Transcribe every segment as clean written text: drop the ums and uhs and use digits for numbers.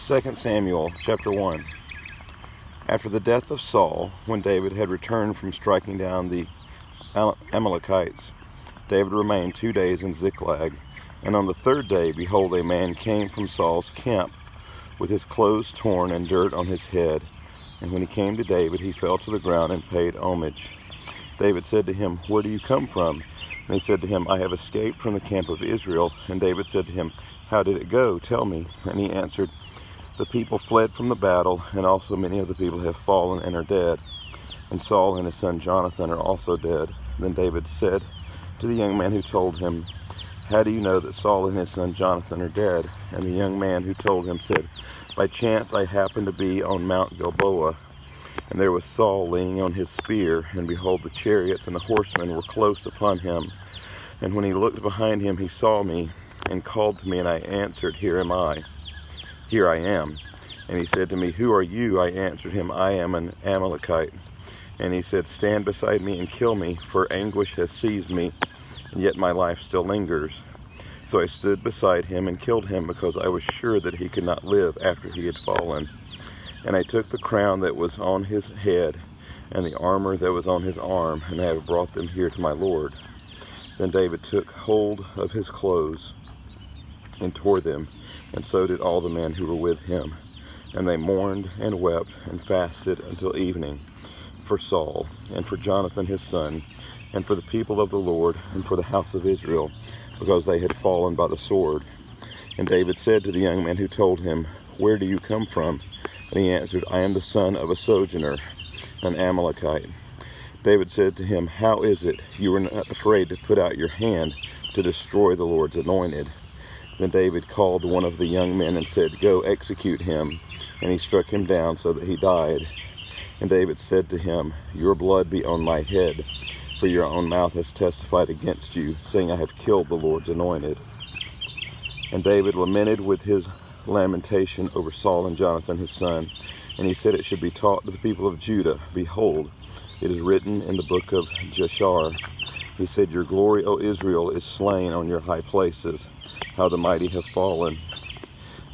2 Samuel chapter 1. After the death of Saul, when David had returned from striking down the Amalekites, David remained 2 days in Ziklag. And on the third day, behold, a man came from Saul's camp with his clothes torn and dirt on his head. And when he came to David, he fell to the ground and paid homage. David said to him, "Where do you come from?" And he said to him, "I have escaped from the camp of Israel." And David said to him, "How did it go? Tell me." And he answered, "The people fled from the battle, and also many of the people have fallen and are dead. And Saul and his son Jonathan are also dead." Then David said to the young man who told him, "How do you know that Saul and his son Jonathan are dead?" And the young man who told him said, "By chance I happened to be on Mount Gilboa, and there was Saul leaning on his spear, and behold, the chariots and the horsemen were close upon him. And when he looked behind him, he saw me, and called to me, and I answered, Here I am. And he said to me, Who are you? I answered him, I am an Amalekite. And he said, Stand beside me and kill me, for anguish has seized me, and yet my life still lingers. So I stood beside him and killed him, because I was sure that he could not live after he had fallen. And I took the crown that was on his head, and the armor that was on his arm, and I have brought them here to my Lord." Then David took hold of his clothes and tore them, and so did all the men who were with him. And they mourned and wept and fasted until evening for Saul, and for Jonathan his son, and for the people of the Lord, and for the house of Israel, because they had fallen by the sword. And David said to the young man who told him, "Where do you come from?" And he answered, "I am the son of a sojourner, an Amalekite." David said to him, "How is it you were not afraid to put out your hand to destroy the Lord's anointed?" Then David called one of the young men and said, "Go execute him." And he struck him down so that he died. And David said to him, "Your blood be on my head, for your own mouth has testified against you, saying, I have killed the Lord's anointed." And David lamented with his lamentation over Saul and Jonathan his son. And he said it should be taught to the people of Judah, "Behold, it is written in the book of Jashar." He said, "Your glory, O Israel, is slain on your high places. How the mighty have fallen.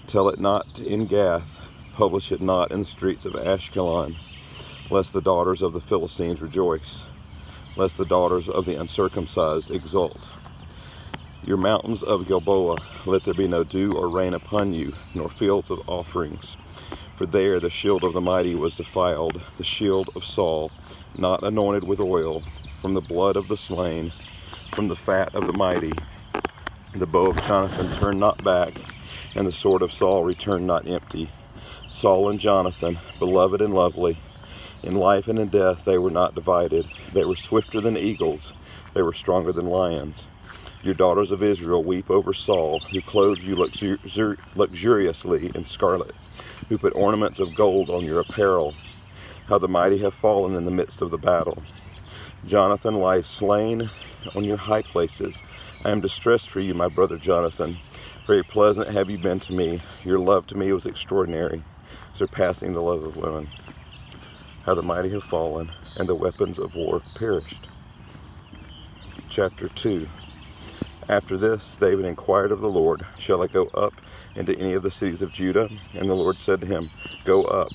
Tell it not in Gath, publish it not in the streets of Ashkelon, lest the daughters of the Philistines rejoice, lest the daughters of the uncircumcised exult. Your mountains of Gilboa, let there be no dew or rain upon you, nor fields of offerings. For there the shield of the mighty was defiled, the shield of Saul, not anointed with oil, from the blood of the slain, from the fat of the mighty. The bow of Jonathan turned not back, and the sword of Saul returned not empty. Saul and Jonathan, beloved and lovely, in life and in death they were not divided. They were swifter than eagles, they were stronger than lions. Your daughters of Israel weep over Saul, who clothed you luxuriously in scarlet, who put ornaments of gold on your apparel. How the mighty have fallen in the midst of the battle. Jonathan lies slain on your high places. I am distressed for you, my brother Jonathan. Very pleasant have you been to me. Your love to me was extraordinary, surpassing the love of women. How the mighty have fallen, and the weapons of war perished." Chapter 2. After this, David inquired of the Lord, "Shall I go up into any of the cities of Judah?" And the Lord said to him, "Go up."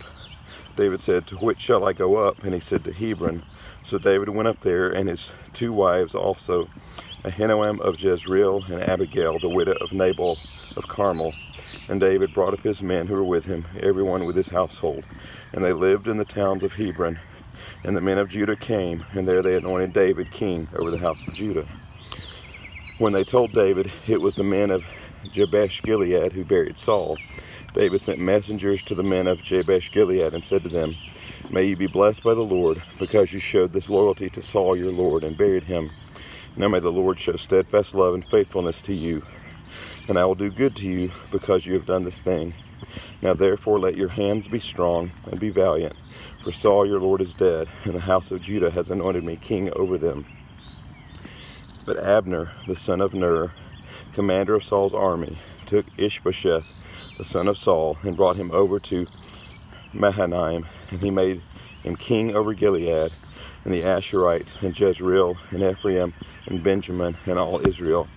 David said, "To which shall I go up?" And he said, "To Hebron." So David went up there, and his 2 wives also, Ahinoam of Jezreel, and Abigail, the widow of Nabal of Carmel. And David brought up his men who were with him, everyone with his household. And they lived in the towns of Hebron. And the men of Judah came, and there they anointed David king over the house of Judah. When they told David it was the men of Jabesh-Gilead who buried Saul, David sent messengers to the men of Jabesh-Gilead and said to them, "May you be blessed by the Lord, because you showed this loyalty to Saul your Lord and buried him. Now may the Lord show steadfast love and faithfulness to you, and I will do good to you because you have done this thing. Now therefore let your hands be strong and be valiant, for Saul your Lord is dead, and the house of Judah has anointed me king over them." But Abner, the son of Ner, commander of Saul's army, took Ishbosheth, the son of Saul, and brought him over to Mahanaim, and he made him king over Gilead, and the Asherites, and Jezreel, and Ephraim, and Benjamin, and all Israel.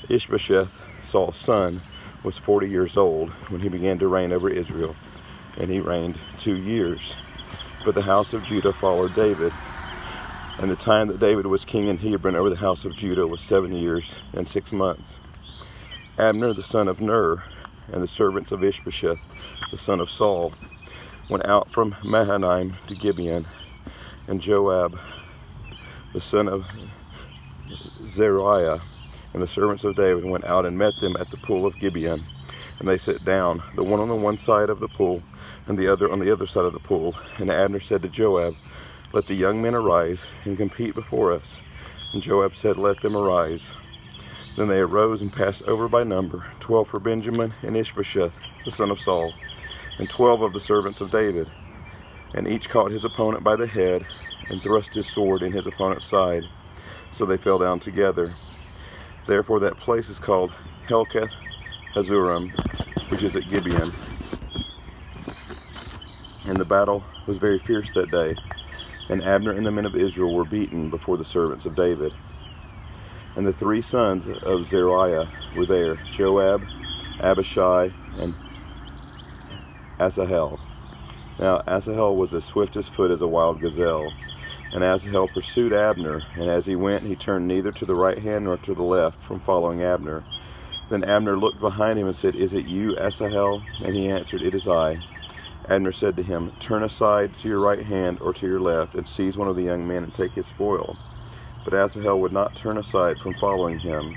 Ishbosheth, Saul's son, was 40 years old when he began to reign over Israel, and he reigned 2 years. But the house of Judah followed David, and the time that David was king in Hebron over the house of Judah was 7 years and 6 months. Abner the son of Ner, and the servants of Ishbosheth the son of Saul, went out from Mahanaim to Gibeon, and Joab the son of Zeruiah and the servants of David went out and met them at the pool of Gibeon. And they sat down, the one on the one side of the pool, and the other on the other side of the pool. And Abner said to Joab, "Let the young men arise and compete before us." And Joab said, "Let them arise." Then they arose and passed over by number, 12 for Benjamin and Ishbosheth the son of Saul, and 12 of the servants of David. And each caught his opponent by the head, and thrust his sword in his opponent's side. So they fell down together. Therefore that place is called Helkath Hazurim, which is at Gibeon. And the battle was very fierce that day, and Abner and the men of Israel were beaten before the servants of David. And the 3 sons of Zeruiah were there, Joab, Abishai, and Asahel. Now Asahel was as swift as foot as a wild gazelle. And Asahel pursued Abner, and as he went, he turned neither to the right hand nor to the left from following Abner. Then Abner looked behind him and said, "Is it you, Asahel?" And he answered, "It is I." Abner said to him, "Turn aside to your right hand or to your left, and seize one of the young men and take his spoil." But Asahel would not turn aside from following him.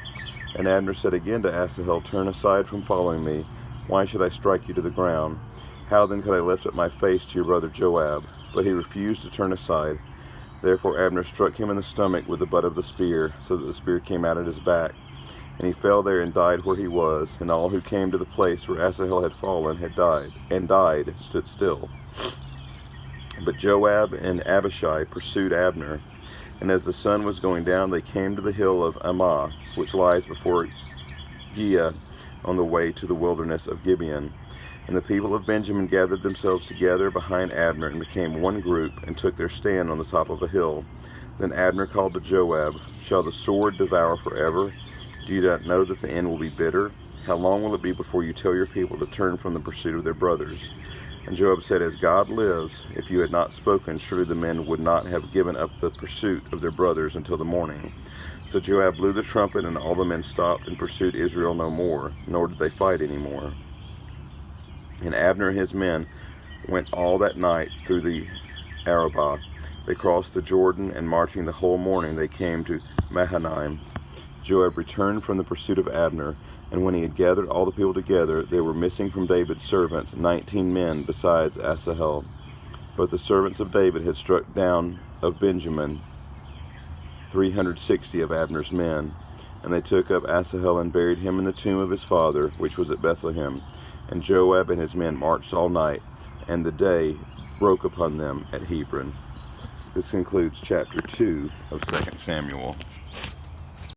And Abner said again to Asahel, "Turn aside from following me. Why should I strike you to the ground? How then could I lift up my face to your brother Joab?" But he refused to turn aside. Therefore Abner struck him in the stomach with the butt of the spear, so that the spear came out at his back. And he fell there and died where he was, and all who came to the place where Asahel had fallen had died, stood still. But Joab and Abishai pursued Abner, and as the sun was going down, they came to the hill of Ammah, which lies before Giah, on the way to the wilderness of Gibeon. And the people of Benjamin gathered themselves together behind Abner and became one group and took their stand on the top of a hill. Then Abner called to Joab, "Shall the sword devour forever? Do you not know that the end will be bitter? How long will it be before you tell your people to turn from the pursuit of their brothers?" And Joab said, "As God lives, if you had not spoken, surely the men would not have given up the pursuit of their brothers until the morning." So Joab blew the trumpet, and all the men stopped and pursued Israel no more, nor did they fight any more. And Abner and his men went all that night through the Arabah. They crossed the Jordan, and marching the whole morning, they came to Mahanaim. Joab returned from the pursuit of Abner, and when he had gathered all the people together, there were missing from David's servants 19 men besides Asahel. But the servants of David had struck down of Benjamin 360 of Abner's men. And they took up Asahel and buried him in the tomb of his father, which was at Bethlehem. And Joab and his men marched all night, and the day broke upon them at Hebron. This concludes chapter 2 of 2 Samuel.